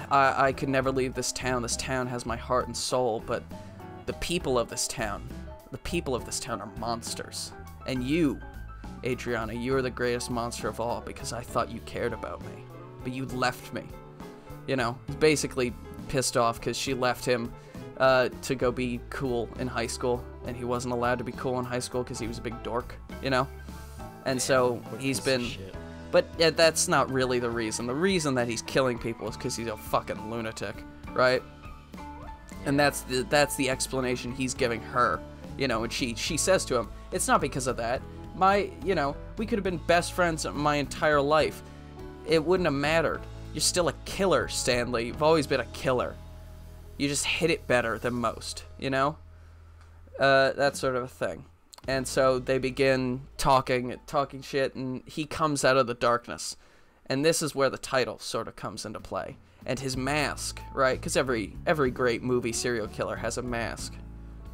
I could never leave this town. This town has my heart and soul, but the people of this town are monsters. And you, Adriana, you are the greatest monster of all, because I thought you cared about me, but you left me. You know, he's basically pissed off because she left him to go be cool in high school, and he wasn't allowed to be cool in high school because he was a big dork, you know? And so he's been... But yeah, that's not really the reason. The reason that he's killing people is because he's a fucking lunatic, right? And that's the explanation he's giving her, you know, and she says to him, it's not because of that. You know, we could have been best friends my entire life. It wouldn't have mattered. You're still a killer, Stanley. You've always been a killer. You just hit it better than most, you know? That sort of a thing. And so they begin talking shit, and he comes out of the darkness. And this is where the title sort of comes into play. And his mask, right? Because every great movie serial killer has a mask,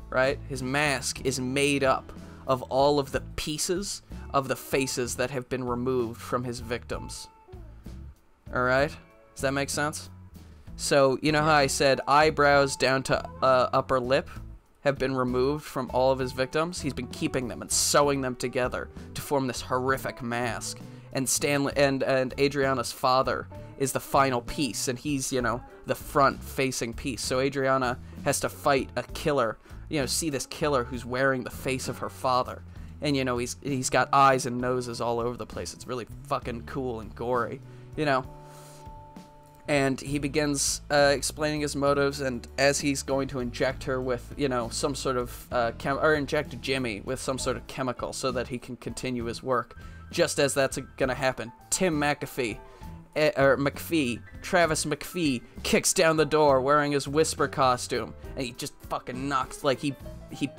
right? His mask is made up of all of the pieces of the faces that have been removed from his victims. Alright? Does that make sense? So, you know how I said eyebrows down to upper lip have been removed from all of his victims? He's been keeping them and sewing them together to form this horrific mask. And Stanley and Adriana's father is the final piece, and he's, you know, the front-facing piece. So Adriana has to fight a killer, you know, see this killer who's wearing the face of her father. And, you know, he's got eyes and noses all over the place. It's really fucking cool and gory, you know. And he begins explaining his motives, and as he's going to inject her with, you know, some sort of inject Jimmy with some sort of chemical so that he can continue his work. Just as that's gonna happen, Travis McPhee kicks down the door wearing his Whisper costume, and he just fucking knocks, like he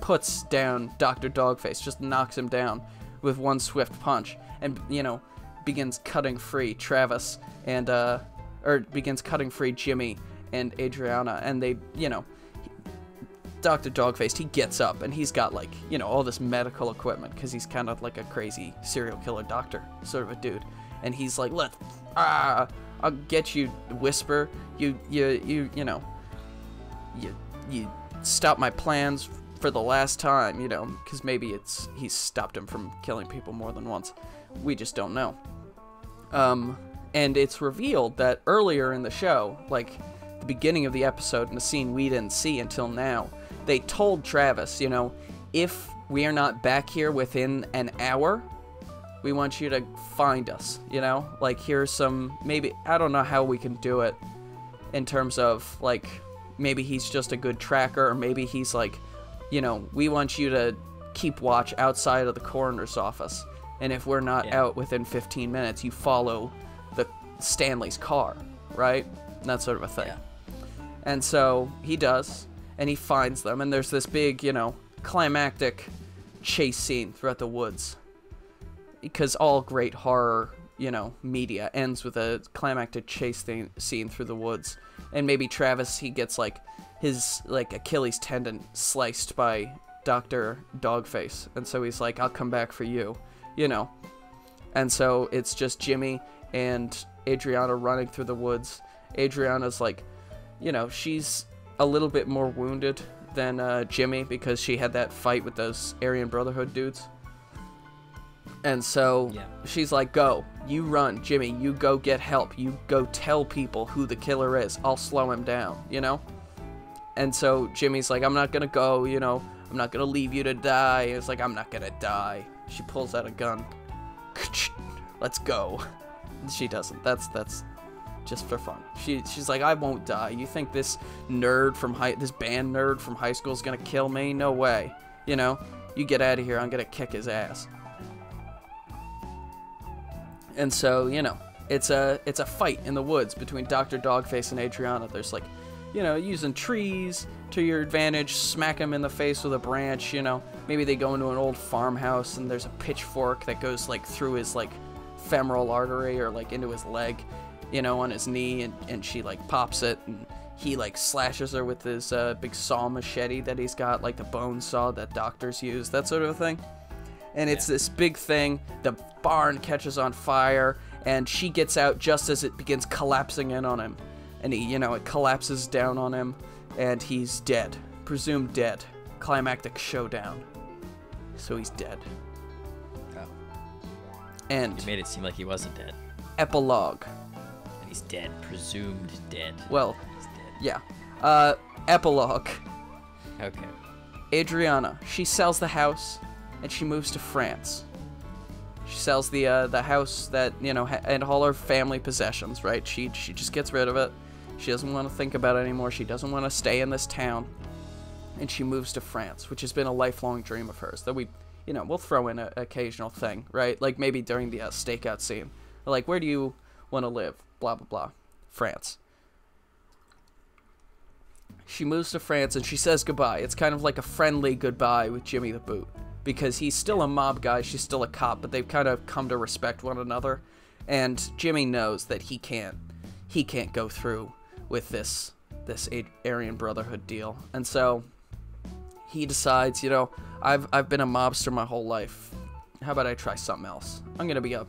puts down Dr. Dogface, just knocks him down with one swift punch, and, you know, begins cutting free Travis and begins cutting free Jimmy and Adriana, and they, you know, Dr. Dogface, he gets up, and he's got, like, you know, all this medical equipment, because he's kind of like a crazy serial killer doctor sort of a dude, and he's like, I'll get you, Whisper, you stop my plans for the last time, you know, because maybe he's stopped him from killing people more than once, we just don't know. And it's revealed that earlier in the show, like the beginning of the episode, in a scene we didn't see until now, they told Travis, you know, if we are not back here within an hour, we want you to find us, you know? Like, here's some, maybe, I don't know how we can do it in terms of, like, maybe he's just a good tracker, or maybe he's like, you know, we want you to keep watch outside of the coroner's office, and if we're not out within 15 minutes, you follow Stanley's car, right? That sort of a thing. Yeah. And so he does, and he finds them, and there's this big, you know, climactic chase scene throughout the woods, because all great horror, you know, media ends with a climactic chase scene through the woods. And maybe Travis, he gets like his Achilles tendon sliced by Dr. Dogface, and so he's like, I'll come back for you, you know. And so it's just Jimmy and Adriana running through the woods. Adriana's like, you know, she's a little bit more wounded than Jimmy, because she had that fight with those Aryan Brotherhood dudes. And so she's like, go, you run, Jimmy, you go get help, you go tell people who the killer is, I'll slow him down, you know? And so Jimmy's like, I'm not gonna go, you know, I'm not gonna leave you to die. It's like, I'm not gonna die. She pulls out a gun. let's go. She doesn't. That's just for fun. She's like, I won't die. You think this band nerd from high school is gonna kill me? No way. You know, you get out of here. I'm gonna kick his ass. And so, you know, it's a fight in the woods between Dr. Dogface and Adriana. There's like, you know, using trees to your advantage, smack him in the face with a branch, you know. Maybe they go into an old farmhouse and there's a pitchfork that goes like through his like femoral artery or like into his leg, you know, on his knee, and she like pops it, and he like slashes her with his big saw machete that he's got, like the bone saw that doctors use, that sort of thing. And it's this big thing. The barn catches on fire, and she gets out just as it begins collapsing in on him. And he, you know, it collapses down on him, and he's dead. Presumed dead. Climactic showdown. So he's dead. Oh. And you made it seem like he wasn't dead. Epilogue. And he's dead. Presumed dead. Well, he's dead. Yeah. Epilogue. Okay. Adriana, she sells the house, and she moves to France. She sells the house that, you know, and all her family possessions, right? She just gets rid of it. She doesn't want to think about it anymore. She doesn't want to stay in this town. And she moves to France, which has been a lifelong dream of hers. That we, you know, we'll throw in an occasional thing, right? Like maybe during the stakeout scene. Like, where do you want to live? Blah, blah, blah. France. She moves to France and she says goodbye. It's kind of like a friendly goodbye with Jimmy the Boot. Because he's still a mob guy, she's still a cop, but they've kind of come to respect one another. And Jimmy knows that he can't go through with this Aryan Brotherhood deal. And so he decides, you know, I've been a mobster my whole life. How about I try something else? I'm gonna be a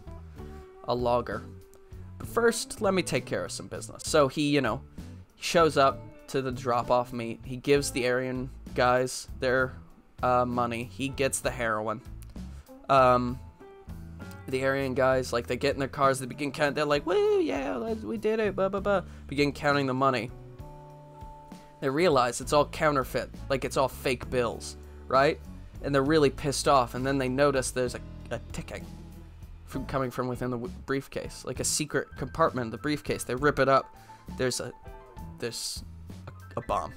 logger. But first, let me take care of some business. So he, you know, shows up to the drop-off meet. He gives the Aryan guys their money. He gets the heroin. The Aryan guys, like, they get in their cars, they begin counting, they're like, woo, yeah, we did it, blah, blah, blah. Begin counting the money. They realize it's all counterfeit, like it's all fake bills, right? And they're really pissed off, and then they notice there's a ticking coming from within the briefcase, like a secret compartment in the briefcase. They rip it up. There's a bomb.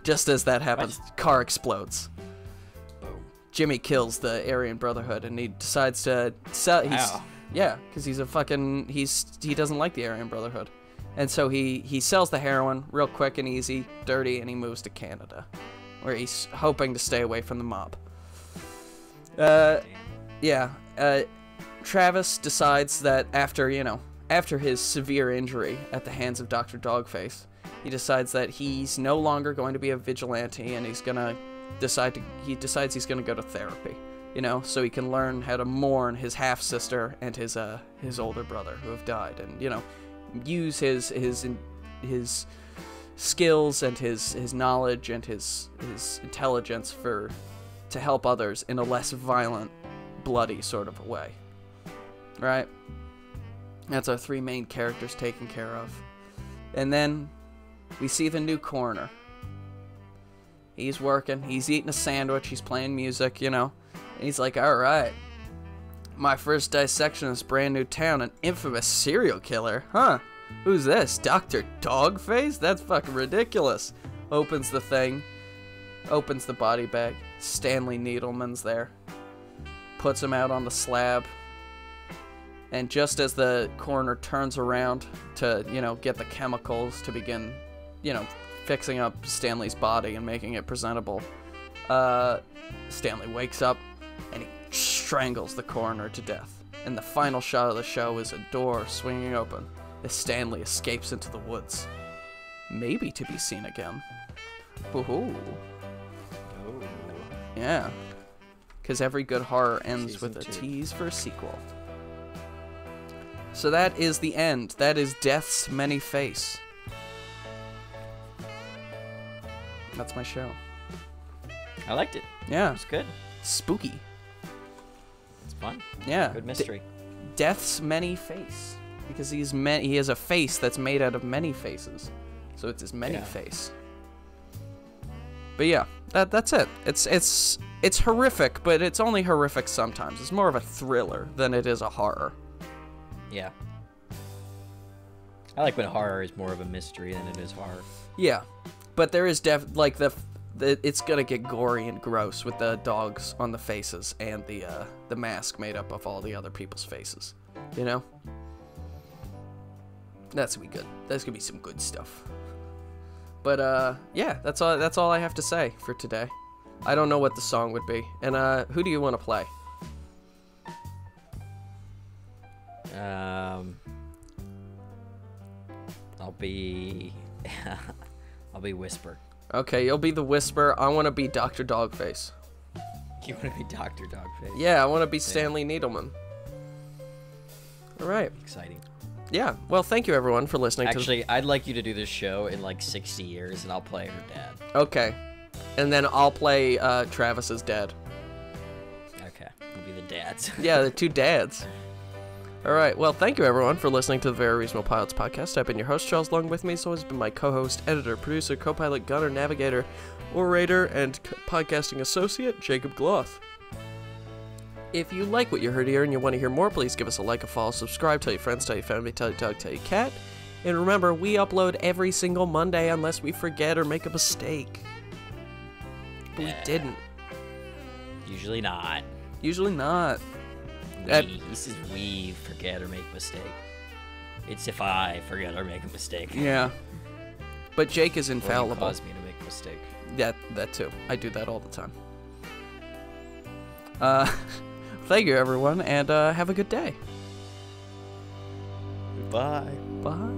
Just as that happens, car explodes. Jimmy kills the Aryan Brotherhood, and he decides to sell. Yeah, because he's a fucking. He doesn't like the Aryan Brotherhood, and so he sells the heroin real quick and easy, dirty, and he moves to Canada, where he's hoping to stay away from the mob. Yeah. Travis decides that after his severe injury at the hands of Dr. Dogface, he decides that he's no longer going to be a vigilante, and he's gonna. He decides he's gonna go to therapy, you know, so he can learn how to mourn his half sister and his older brother who have died, and, you know, use his skills and his knowledge and his intelligence to help others in a less violent, bloody sort of a way, right? That's our three main characters taken care of, and then we see the new coroner. He's working, he's eating a sandwich, he's playing music, you know. And he's like, alright, my first dissection of this brand new town, an infamous serial killer. Huh, who's this, Dr. Dogface? That's fucking ridiculous. Opens the thing, opens the body bag. Stanley Needleman's there. Puts him out on the slab. And just as the coroner turns around to, you know, get the chemicals to begin, you know, fixing up Stanley's body and making it presentable, Stanley wakes up and he strangles the coroner to death. And the final shot of the show is a door swinging open as Stanley escapes into the woods, maybe to be seen again. Woohoo! Oh. Yeah, because every good horror ends Season with a 2. tease for a sequel. So that is the end. That is Death's Many Face. That's my show. I liked it. Yeah. It was good. Spooky. It's fun. Yeah. Good mystery. Death's Many Face. Because he has a face that's made out of many faces. So it's his many face. But yeah, that's it. It's It's horrific, but it's only horrific sometimes. It's more of a thriller than it is a horror. Yeah. I like when horror is more of a mystery than it is horror. Yeah, but there is like it's gonna get gory and gross with the dogs on the faces and the mask made up of all the other people's faces. You know? That's gonna be good. That's gonna be some good stuff. But yeah, that's all I have to say for today. I don't know what the song would be. And who do you want to play? I'll be Whisper. Okay, you'll be the Whisper. I want to be Dr. Dogface. You want to be Dr. Dogface? Yeah, I want to be Stanley Needleman. All right. Exciting. Yeah. Well, thank you everyone for listening. Actually, I'd like you to do this show in like 60 years, and I'll play her dad. Okay. And then I'll play Travis's dad. Okay. We'll be the dads. Yeah, the two dads. All right. Well, thank you everyone for listening to the Very Reasonable Pilots podcast. I've been your host, Charles. Along with me has always been my co-host, editor, producer, co-pilot, gunner, navigator, orator, and podcasting associate, Jacob Gloth. If you like what you heard here and you want to hear more, please give us a like, a follow, subscribe, tell your friends, tell your family, tell your dog, tell your cat. And remember, we upload every single Monday unless we forget or make a mistake. But we didn't. Usually not. Usually not. This is we forget or make a mistake. It's if I forget or make a mistake. Yeah. But Jake is infallible. Or you cause me to make a mistake. Yeah, that too. I do that all the time. Thank you, everyone, and have a good day. Bye. Bye.